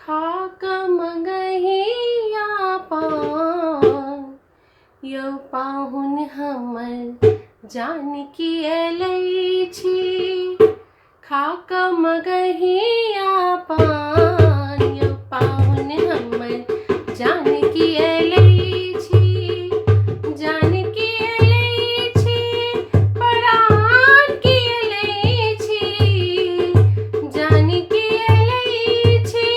खाकम गहिया पान यौ पाहुन हमर जानकी अयलै छी। खाकम गहिया पान यौ पाहुन हमर जानकी अयलै छी। जानकी अयलै छी परान की अयलै छी। जानकी अयलै छी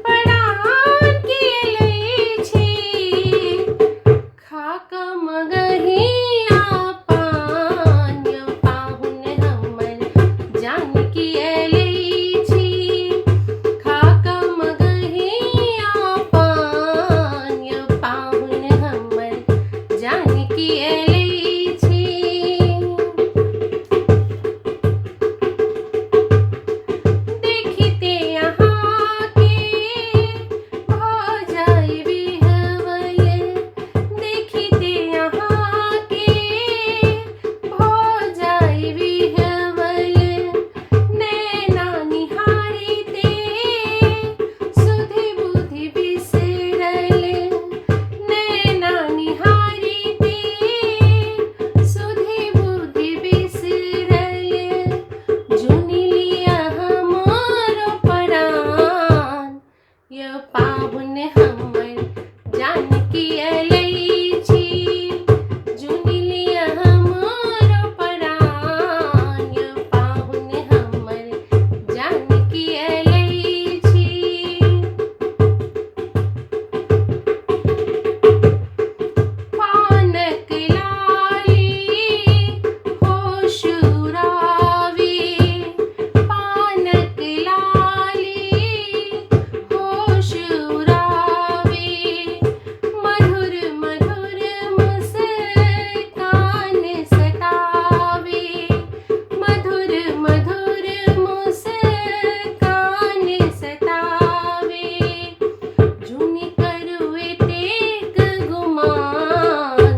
परान की अयलै छी। खाकम गहिया पान यौ पाहुन हमर जानकी अयलै छी। खाकम गहिया पान यौ पाहुन हमर जानकी अयलै छी। देखिते अहाँके भऽ जाइ बिहवल। देखिते अहाँके भऽ जाइ बिहवल। नैना निहारिते सुधि बुधि बिसरल। नैना निहारिते सुधि बुधि बिसरल। जुनि लिअ हमरो परान यौ पाहुन हमर जानकी अयलै छी। जुनि लिअ हमरो परान यौ पाहुन हमर जानकी अयलै छी। पानक लाली होशुरावी। पानक लाली होशुरावी। मधुर मधुर मुस्कान सतावी। मधुर मधुर मुस्कान सतावी। जुनि करू एतेक गुमान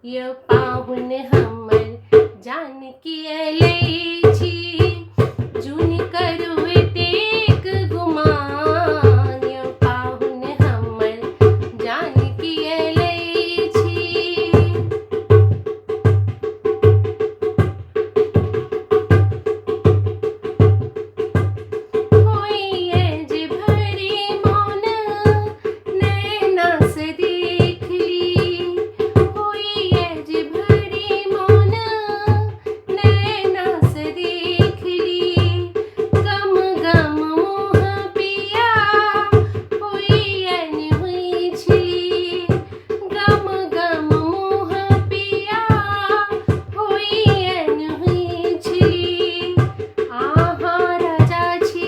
यौ पाहुन हमर जानकी अयलै छी। जुनि करू एतेक गुमान यौ पाहुन हमर जानकी अयलै छी। होइए जे भरी मौन नैना से देख ली। होइए जे भरी मौन नैना से देख ली। गम गम मुँह पिया होइए निहुँछली। गम गम मुँह पिया होइए निहुँछली। अहाँ राजा छी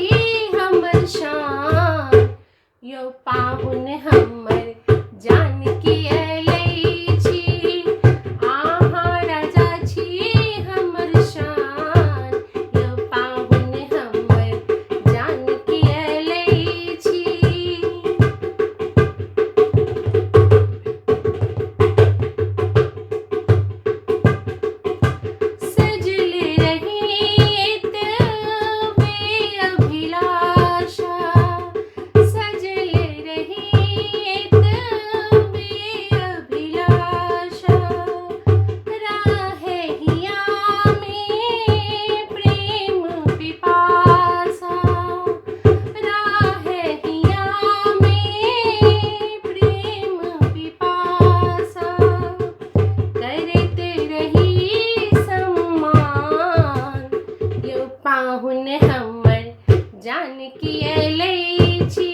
हमर शान यौ पाहुन हमर जानकी अयलै छी। अहाँ राजा छी हमर शान यौ पाहुन हमर जानकी अयलै छी। सजल रही एतबे अभिलाषा। सजल रही एतबे अभिलाषा। राहे हिया में प्रेम पिपासा। राहे हिया में प्रेम पिपासा। करत रही सम्मान यौ पाहुन हमर जानकी अयलै छी।